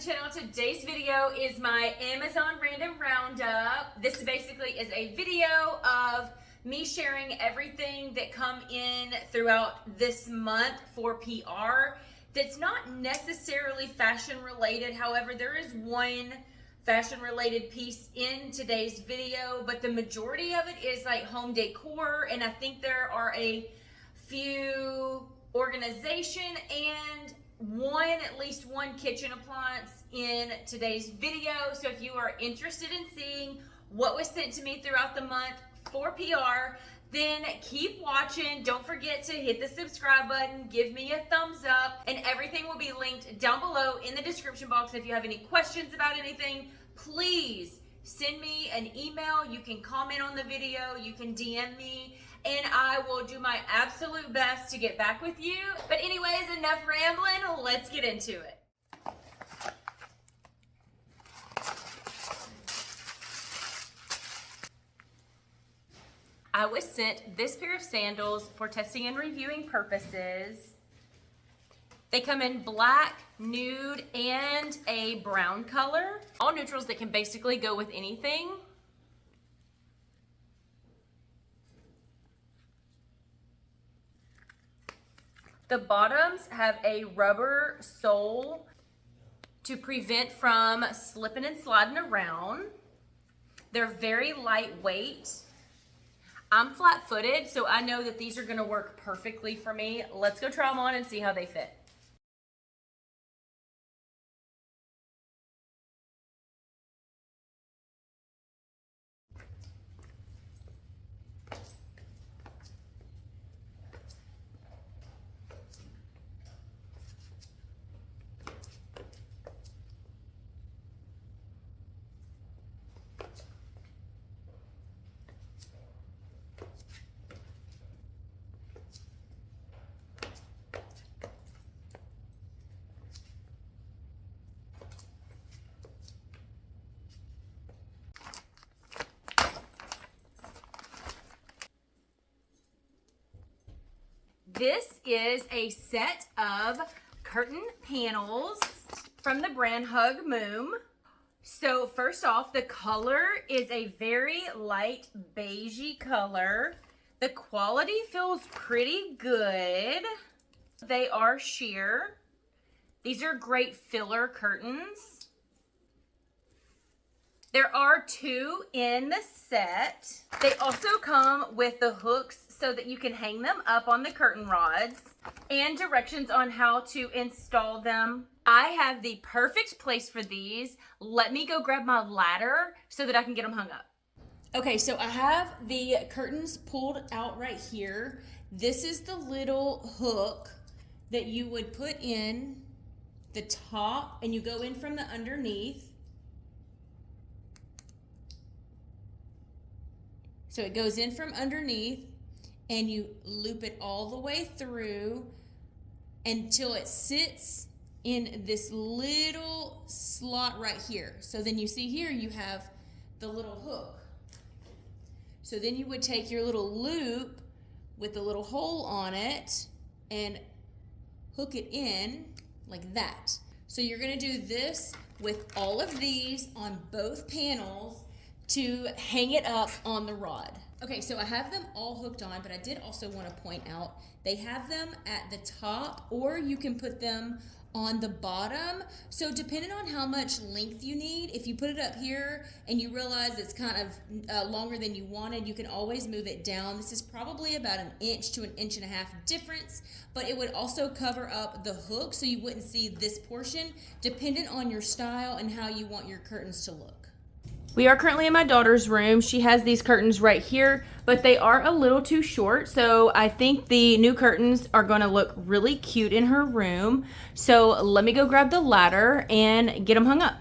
channel. Today's video is my Amazon random roundup. This basically is a video of me sharing everything that come in throughout this month for PR that's not necessarily fashion related. However, there is one fashion related piece in today's video, but the majority of it is like home decor, and I think there are a few organization and at least one kitchen appliance in today's video. So if you are interested in seeing what was sent to me throughout the month for PR, then keep watching. Don't forget to hit the subscribe button, give me a thumbs up, and everything will be linked down below in the description box. If you have any questions about anything, please send me an email. You can comment on the video, you can DM me, and I will do my absolute best to get back with you. But anyways, enough rambling, let's get into it. I was sent this pair of sandals for testing and reviewing purposes. They come in black, nude, and a brown color. All neutrals that can basically go with anything. The bottoms have a rubber sole to prevent from slipping and sliding around. They're very lightweight. I'm flat-footed, so I know that these are gonna work perfectly for me. Let's go try them on and see how they fit. This is a set of curtain panels from the brand Hug Moom. So first off, the color is a very light beigey color. The quality feels pretty good. They are sheer. These are great filler curtains. There are two in the set. They also come with the hooks so that you can hang them up on the curtain rods and directions on how to install them. I have the perfect place for these. Let me go grab my ladder so that I can get them hung up. Okay, so I have the curtains pulled out right here. This is the little hook that you would put in the top, and you go in from the underneath. So it goes in from underneath, and you loop it all the way through until it sits in this little slot right here. So then you see here you have the little hook. So then you would take your little loop with the little hole on it and hook it in like that. So you're gonna do this with all of these on both panels to hang it up on the rod. Okay, so I have them all hooked on, but I did also want to point out they have them at the top, or you can put them on the bottom. So depending on how much length you need, if you put it up here and you realize it's kind of longer than you wanted, you can always move it down. This is probably about 1 inch to 1.5 inches difference, but it would also cover up the hook so you wouldn't see this portion, depending on your style and how you want your curtains to look. We are currently in my daughter's room. She has these curtains right here, but they are a little too short. So I think the new curtains are gonna look really cute in her room. So let me go grab the ladder and get them hung up.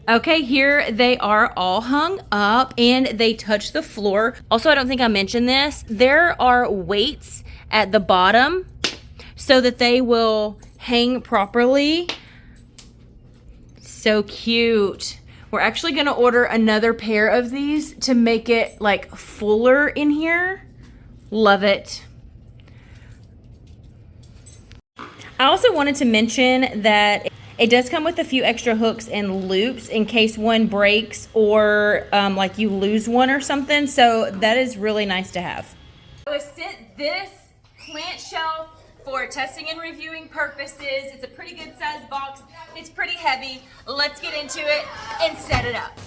Okay, here they are all hung up and they touch the floor. Also, I don't think I mentioned this. There are weights at the bottom so that they will hang properly. So cute. We're actually gonna order another pair of these to make it like fuller in here. Love it. I also wanted to mention that it does come with a few extra hooks and loops in case one breaks or like you lose one or something. So that is really nice to have. I was sent this plant shelf for testing and reviewing purposes. It's a pretty good sized box. It's pretty heavy. Let's get into it and set it up.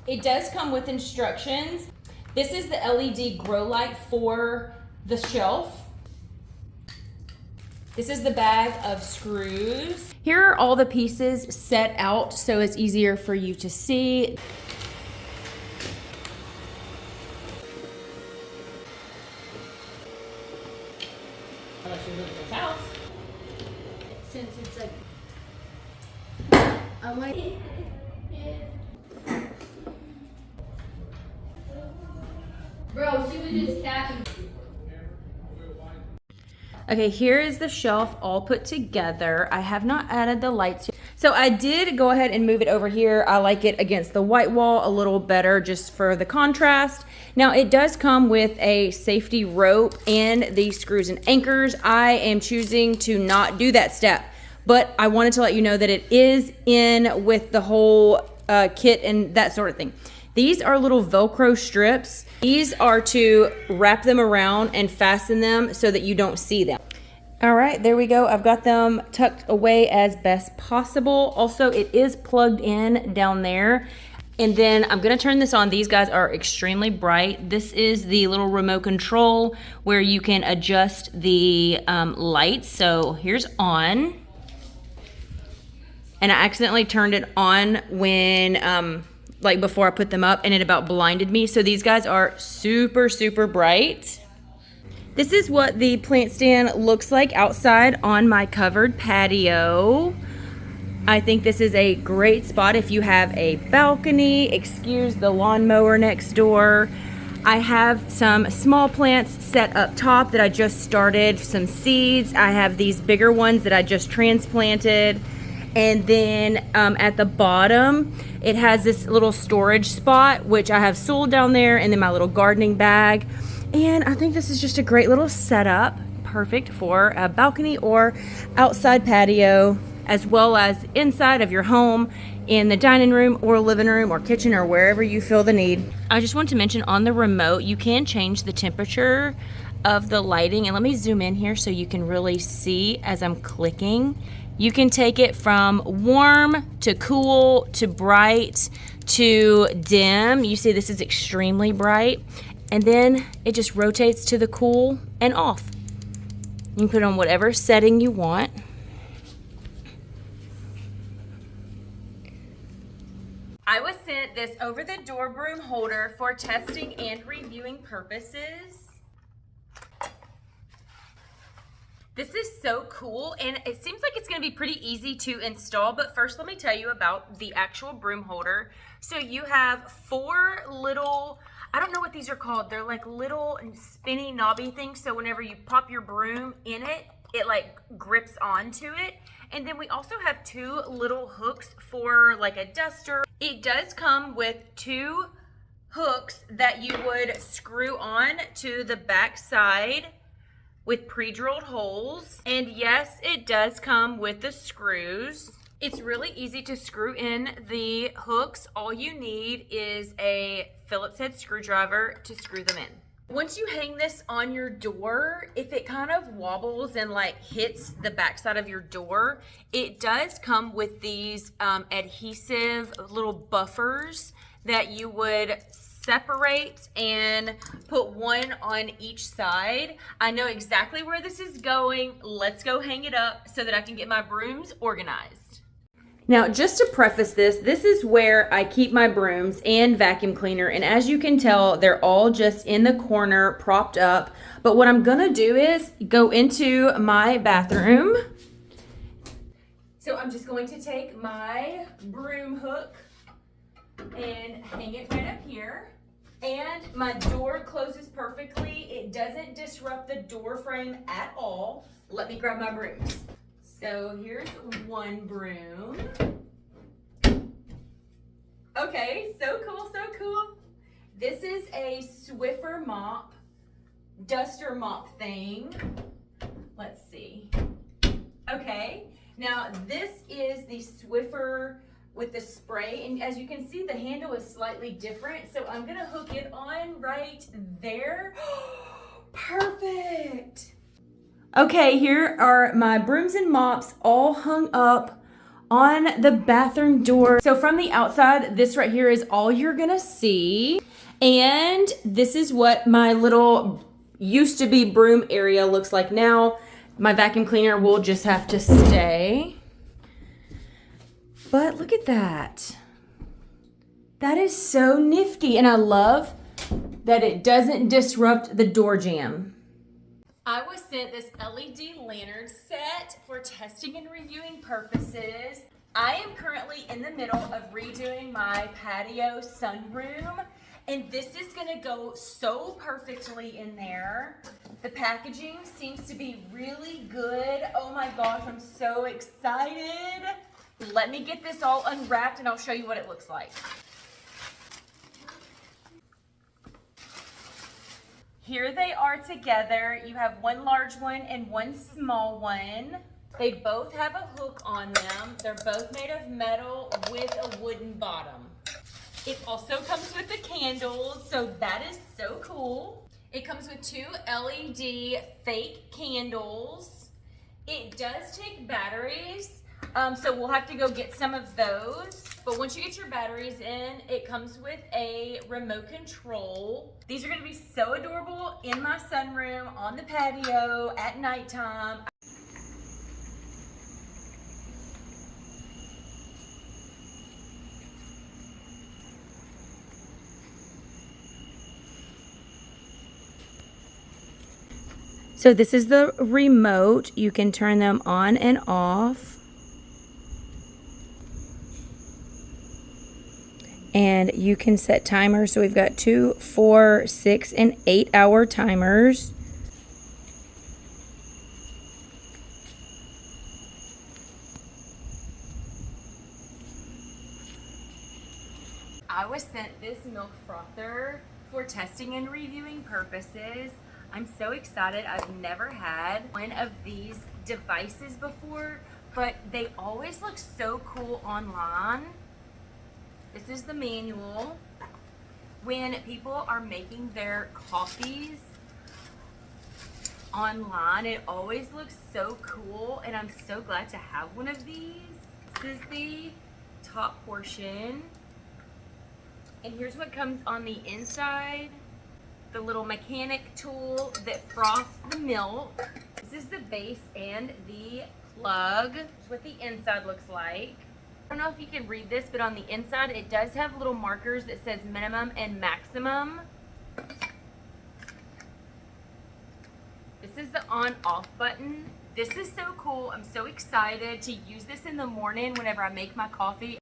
It does come with instructions. This is the LED grow light for the shelf. This is the bag of screws. Here are all the pieces set out so it's easier for you to see. Unless you live in this house. Since it's like, I'm like, bro, she was just capping. Okay, here is the shelf all put together. I have not added the lights yet. So I did go ahead and move it over here. I like it against the white wall a little better just for the contrast. Now it does come with a safety rope and these screws and anchors. I am choosing to not do that step, but I wanted to let you know that it is in with the whole kit and that sort of thing. These are little Velcro strips. These are to wrap them around and fasten them so that you don't see them. All right, there we go. I've got them tucked away as best possible. Also, it is plugged in down there. And then I'm gonna turn this on. These guys are extremely bright. This is the little remote control where you can adjust the lights. So here's on. And I accidentally turned it on when, like before I put them up, and it about blinded me. So these guys are super, super bright. This is what the plant stand looks like outside on my covered patio. I think this is a great spot if you have a balcony. Excuse the lawnmower next door. I have some small plants set up top that I just started, some seeds. I have these bigger ones that I just transplanted. And then at the bottom, it has this little storage spot, which I have soil down there, and then my little gardening bag. And I think this is just a great little setup, perfect for a balcony or outside patio, as well as inside of your home in the dining room or living room or kitchen or wherever you feel the need. I just want to mention on the remote, you can change the temperature of the lighting. And let me zoom in here so you can really see as I'm clicking. You can take it from warm to cool to bright to dim. You see this is extremely bright. And then it just rotates to the cool and off. You can put it on whatever setting you want. I was sent this over-the-door broom holder for testing and reviewing purposes. This is so cool, and it seems like it's going to be pretty easy to install, but first let me tell you about the actual broom holder. So you have 4 little, I don't know what these are called, they're like little spinny knobby things, so whenever you pop your broom in it, it like grips onto it. And then we also have 2 little hooks for like a duster. It does come with 2 hooks that you would screw on to the back side with pre-drilled holes. And yes, it does come with the screws. It's really easy to screw in the hooks. All you need is a Phillips head screwdriver to screw them in. Once you hang this on your door, if it kind of wobbles and like hits the backside of your door, it does come with these adhesive little buffers that you would separate and put one on each side. I know exactly where this is going. Let's go hang it up so that I can get my brooms organized. Now, just to preface this, this is where I keep my brooms and vacuum cleaner. And as you can tell, they're all just in the corner, propped up. But what I'm gonna do is go into my bathroom. So I'm just going to take my broom hook and hang it right up here. And my door closes perfectly. It doesn't disrupt the door frame at all. Let me grab my brooms. So here's one broom. Okay, so cool, so cool. This is a Swiffer mop, duster mop thing. Let's see. Okay, now this is the Swiffer with the spray, and as you can see, the handle is slightly different, so I'm gonna hook it on right there. Perfect. Okay, here are my brooms and mops all hung up on the bathroom door. So from the outside, this right here is all you're gonna see. And this is what my little used to be broom area looks like now. My vacuum cleaner will just have to stay. But look at that. That is so nifty. And I love that it doesn't disrupt the door jamb. I was sent this LED lantern set for testing and reviewing purposes. I am currently in the middle of redoing my patio sunroom, and this is gonna go so perfectly in there. The packaging seems to be really good. Oh my gosh, I'm so excited. Let me get this all unwrapped and I'll show you what it looks like. Here they are together. You have one large one and one small one. They both have a hook on them. They're both made of metal with a wooden bottom. It also comes with the candles, so that is so cool. It comes with 2 LED fake candles. It does take batteries, so we'll have to go get some of those. But once you get your batteries in, it comes with a remote control. These are gonna be so adorable in my sunroom, on the patio, at nighttime. So this is the remote. You can turn them on and off. And you can set timers. So we've got 2, 4, 6, and 8-hour timers. I was sent this milk frother for testing and reviewing purposes. I'm so excited. I've never had one of these devices before, but they always look so cool online. This is the manual. When people are making their coffees online, it always looks so cool, and I'm so glad to have one of these. This is the top portion, and here's what comes on the inside. The little mechanic tool that froths the milk. This is the base and the plug. This is what the inside looks like. I don't know if you can read this, but on the inside it does have little markers that says minimum and maximum. This is the on-off button. This is so cool. I'm so excited to use this in the morning whenever I make my coffee.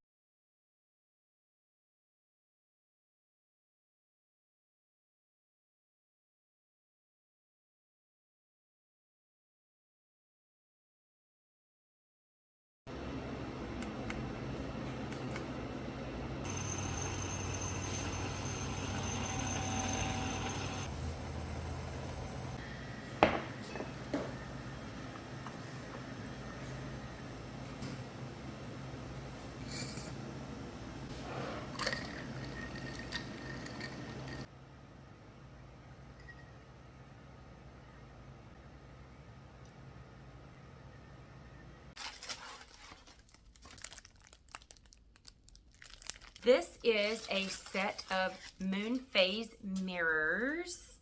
This is a set of moon phase mirrors.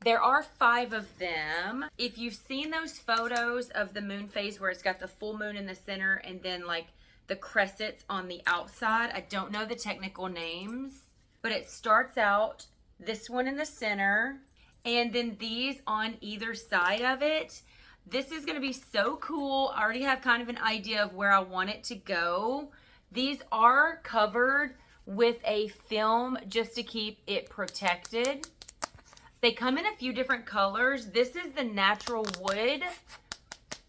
There are 5 of them. If you've seen those photos of the moon phase where it's got the full moon in the center and then like the crescents on the outside, I don't know the technical names, but it starts out this one in the center and then these on either side of it. This is gonna be so cool. I already have kind of an idea of where I want it to go. These are covered with a film just to keep it protected. They come in a few different colors. This is the natural wood.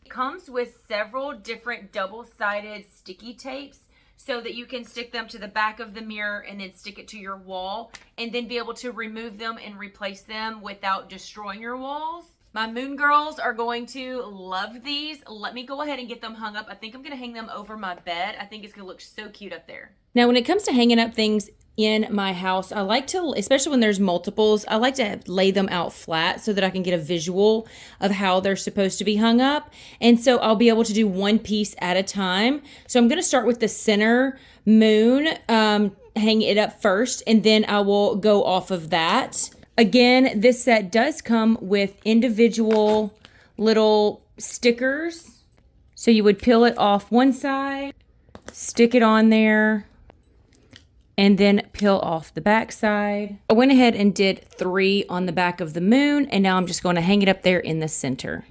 It comes with several different double-sided sticky tapes so that you can stick them to the back of the mirror and then stick it to your wall and then be able to remove them and replace them without destroying your walls. My moon girls are going to love these. Let me go ahead and get them hung up. I think I'm going to hang them over my bed. I think it's going to look so cute up there. Now, when it comes to hanging up things in my house, I like to, especially when there's multiples, I like to lay them out flat so that I can get a visual of how they're supposed to be hung up. And so I'll be able to do one piece at a time. So I'm going to start with the center moon, hang it up first, and then I will go off of that. Again, this set does come with individual little stickers. So you would peel it off one side, stick it on there, and then peel off the back side. I went ahead and did 3 on the back of the moon, and now I'm just going to hang it up there in the center.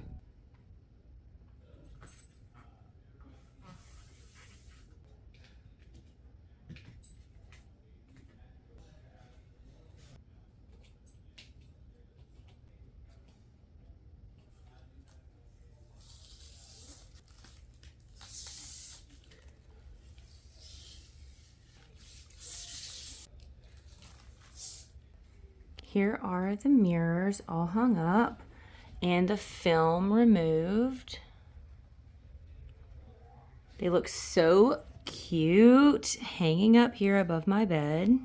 Here are the mirrors all hung up and the film removed. They look so cute hanging up here above my bed.